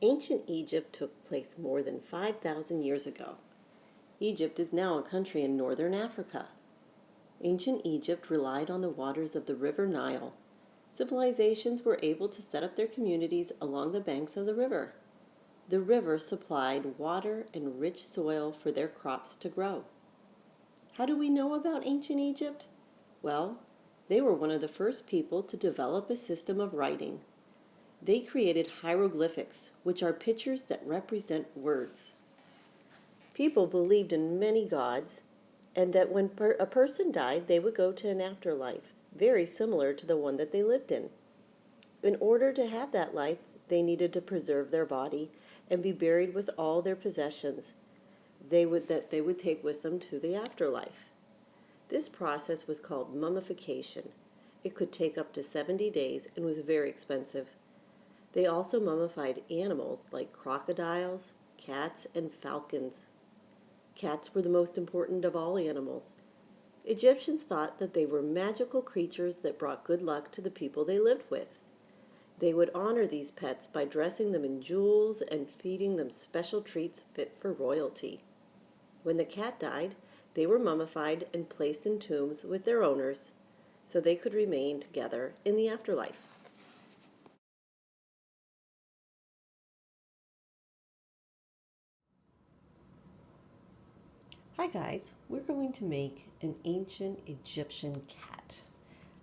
Ancient Egypt took place more than 5,000 years ago. Egypt is now a country in northern Africa. Ancient Egypt relied on the waters of the River Nile. Civilizations were able to set up their communities along the banks of the river. The river supplied water and rich soil for their crops to grow. How do we know about ancient Egypt? Well, they were one of the first people to develop a system of writing. They created hieroglyphics, which are pictures that represent words. People believed in many gods, and that when a person died, they would go to an afterlife, very similar to the one that they lived in. In order to have that life, they needed to preserve their body and be buried with all their possessions that they would take with them to the afterlife. This process was called mummification. It could take up to 70 days and was very expensive. They also mummified animals like crocodiles, cats, and falcons. Cats were the most important of all animals. Egyptians thought that they were magical creatures that brought good luck to the people they lived with. They would honor these pets by dressing them in jewels and feeding them special treats fit for royalty. When the cat died, they were mummified and placed in tombs with their owners so they could remain together in the afterlife. Hi guys, we're going to make an ancient Egyptian cat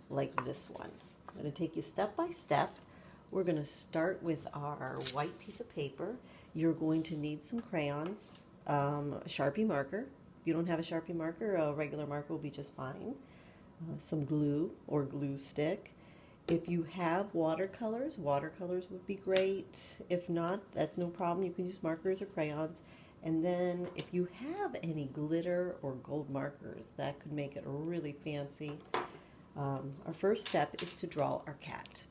like this one. I'm going to take you step by step. We're going to start with our white piece of paper. You're going to need some crayons, a Sharpie marker. If you don't have a Sharpie marker, a regular marker will be just fine. Some glue or glue stick. If you have watercolors would be great. If not, that's no problem. You can use markers or crayons. And then if you have any glitter or gold markers, that could make it really fancy. Our first step is to draw our cat.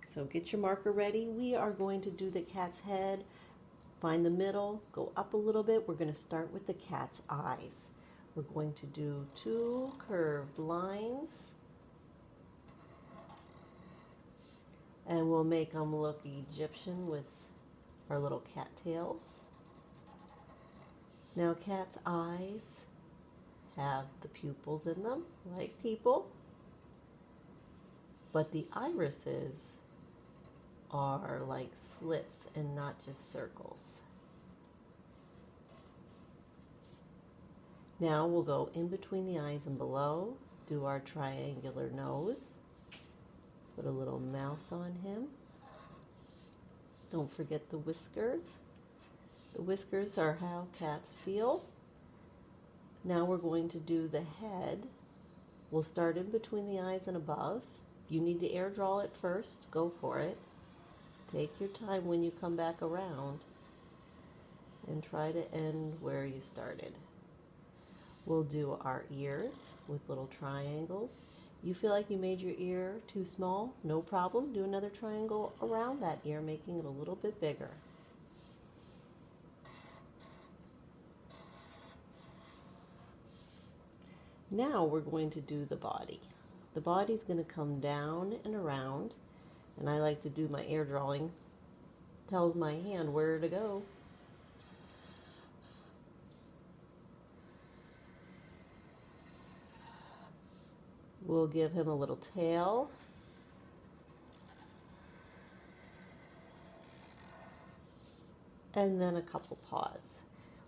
So get your marker ready. We are going to do the cat's head. Find the middle, go up a little bit. We're going to start with the cat's eyes. We're going to do 2 curved lines. And we'll make them look Egyptian with our little cattails. Now cat's eyes have the pupils in them, like people. But the irises are like slits and not just circles. Now we'll go in between the eyes and below, do our triangular nose, put a little mouth on him. Don't forget the whiskers. The whiskers are how cats feel. Now we're going to do the head. We'll start in between the eyes and above. If you need to air draw it first, go for it. Take your time when you come back around and try to end where you started. We'll do our ears with little triangles. You feel like you made your ear too small? No problem. Do another triangle around that ear, making it a little bit bigger. Now we're going to do the body. The body's going to come down and around, and I like to do my air drawing. Tells my hand where to go. We'll give him a little tail. And then a couple paws.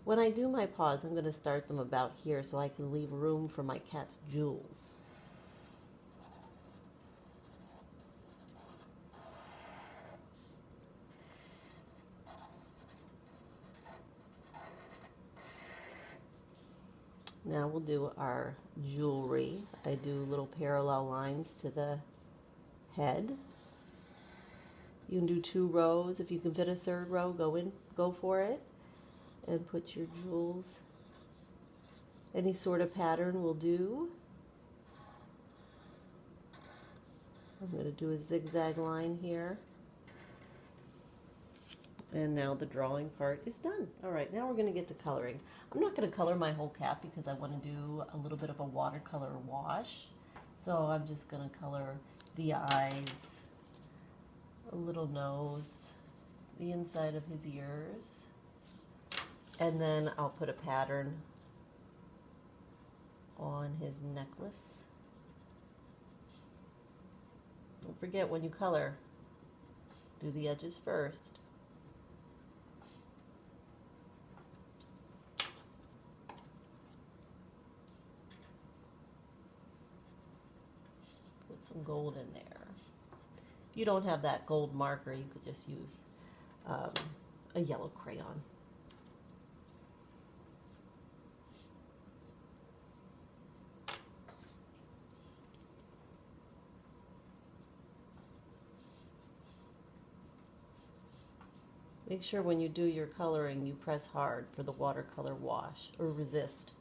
When I do my paws, I'm going to start them about here so I can leave room for my cat's jewels. Now we'll do our jewelry. I do little parallel lines to the head. You can do 2 rows. If you can fit a 3rd row, go for it. And put your jewels. Any sort of pattern will do. I'm going to do a zigzag line here. And now the drawing part is done. All right, now we're going to get to coloring. I'm not going to color my whole cat because I want to do a little bit of a watercolor wash. So I'm just going to color the eyes, a little nose, the inside of his ears. And then I'll put a pattern on his necklace. Don't forget, when you color, do the edges first. Put some gold in there. If you don't have that gold marker, you could just use a yellow crayon. Make sure when you do your coloring, you press hard for the watercolor wash or resist.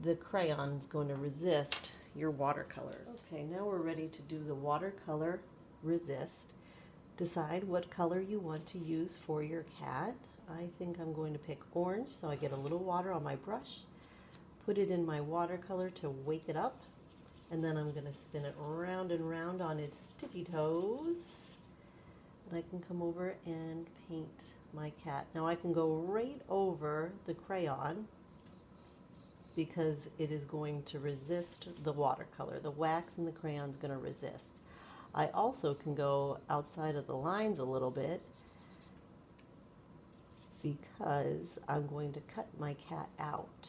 The crayon is going to resist your watercolors. Okay, now we're ready to do the watercolor resist. Decide what color you want to use for your cat. I think I'm going to pick orange, so I get a little water on my brush, put it in my watercolor to wake it up, and then I'm going to spin it round and round on its tippy toes. And I can come over and paint my cat. Now I can go right over the crayon because it is going to resist the watercolor. The wax in the crayon is going to resist. I also can go outside of the lines a little bit because I'm going to cut my cat out.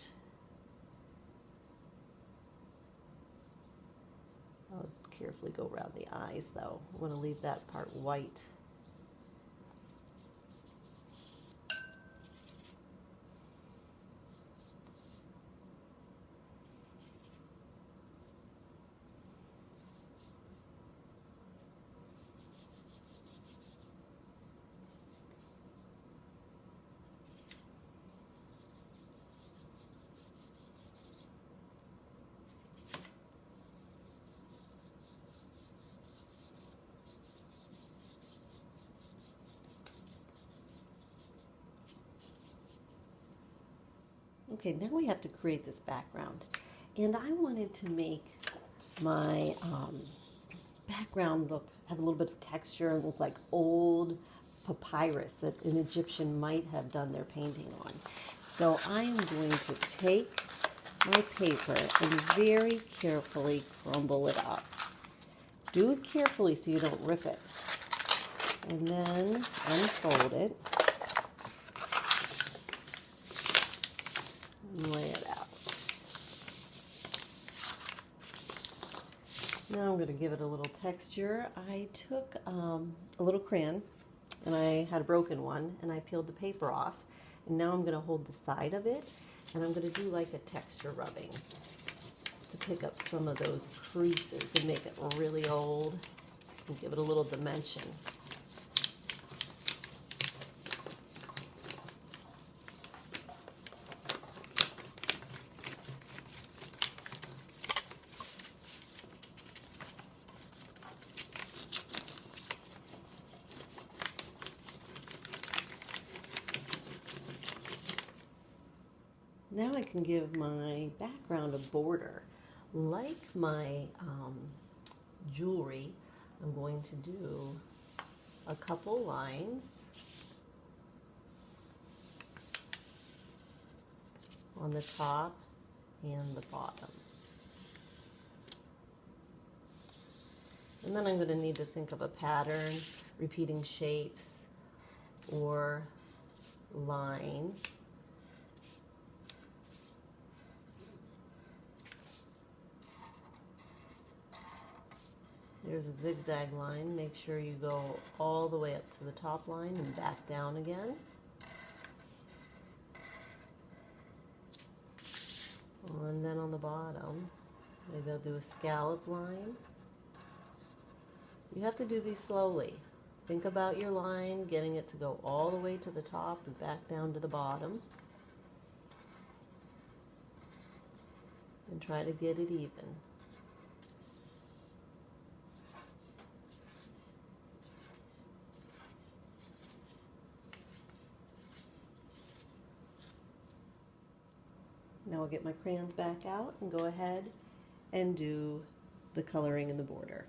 I'll carefully go around the eyes though. I want to leave that part white. Okay, now we have to create this background. And I wanted to make my background have a little bit of texture and look like old papyrus that an Egyptian might have done their painting on. So I'm going to take my paper and very carefully crumble it up. Do it carefully so you don't rip it. And then unfold it. Lay it out. Now I'm going to give it a little texture. I took a little crayon, and I had a broken one, and I peeled the paper off. And now I'm going to hold the side of it, and I'm going to do like a texture rubbing to pick up some of those creases and make it really old and give it a little dimension. Now I can give my background a border. Like my jewelry, I'm going to do a couple lines on the top and the bottom. And then I'm going to need to think of a pattern, repeating shapes or lines. There's a zigzag line. Make sure you go all the way up to the top line and back down again. And then on the bottom, maybe I'll do a scallop line. You have to do these slowly. Think about your line, getting it to go all the way to the top and back down to the bottom. And try to get it even. Now I'll get my crayons back out and go ahead and do the coloring in the border.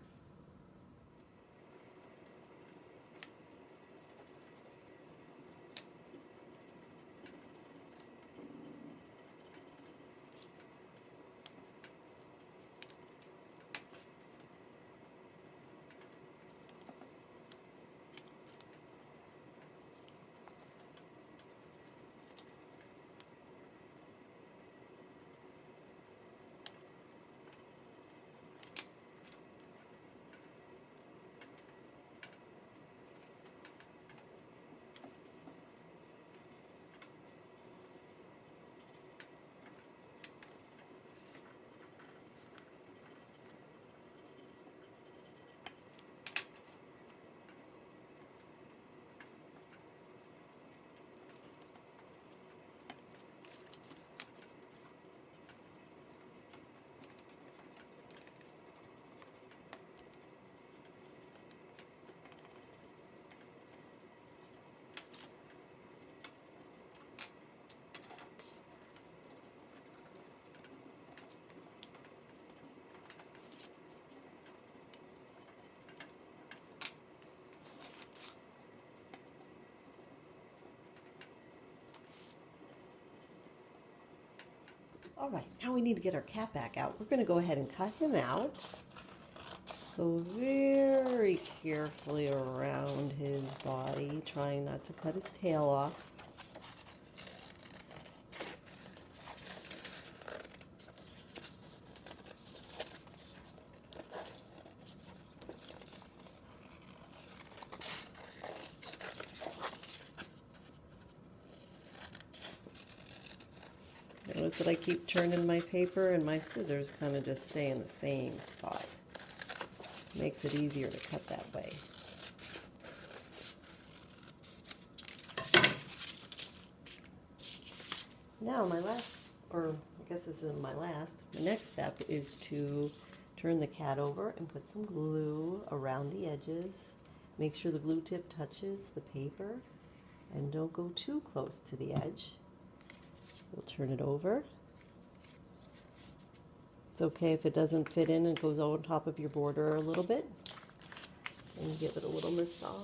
All right, now we need to get our cat back out. We're going to go ahead and cut him out. Go very carefully around his body, trying not to cut his tail off. Notice that I keep turning my paper and my scissors kind of just stay in the same spot. Makes it easier to cut that way. Now my next step is to turn the cat over and put some glue around the edges. Make sure the glue tip touches the paper and don't go too close to the edge. We'll turn it over. It's okay if it doesn't fit in and goes on top of your border a little bit. And give it a little massage.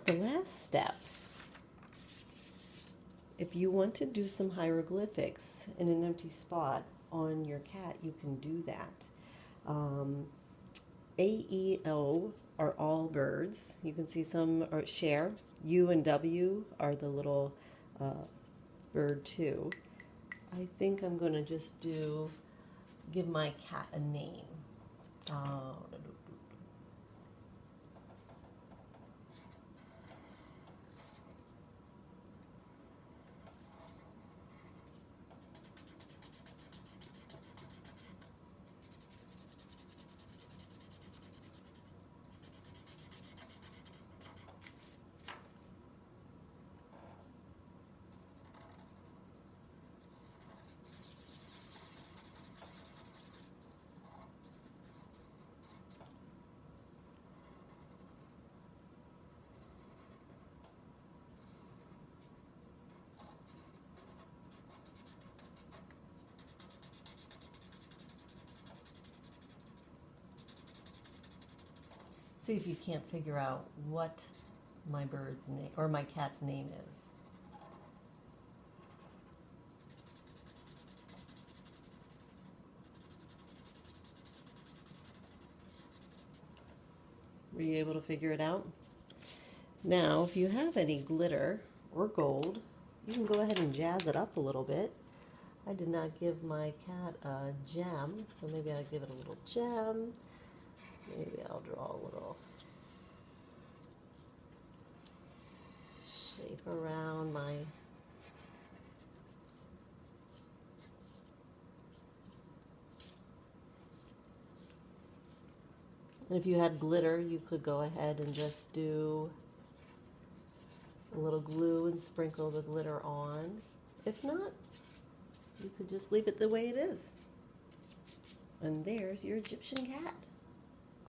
The last step, if you want to do some hieroglyphics in an empty spot on your cat, you can do that. A, E, O are all birds. You can see some are share. U and W are the little bird too. I think I'm going to just give my cat a name. See if you can't figure out what my bird's name or my cat's name is. Were you able to figure it out? Now, if you have any glitter or gold, you can go ahead and jazz it up a little bit. I did not give my cat a gem, so maybe I'll give it a little gem. Maybe I'll draw a little shape around my and if you had glitter, you could go ahead and just do a little glue and sprinkle the glitter on. If not, you could just leave it the way it is. And there's your Egyptian cat.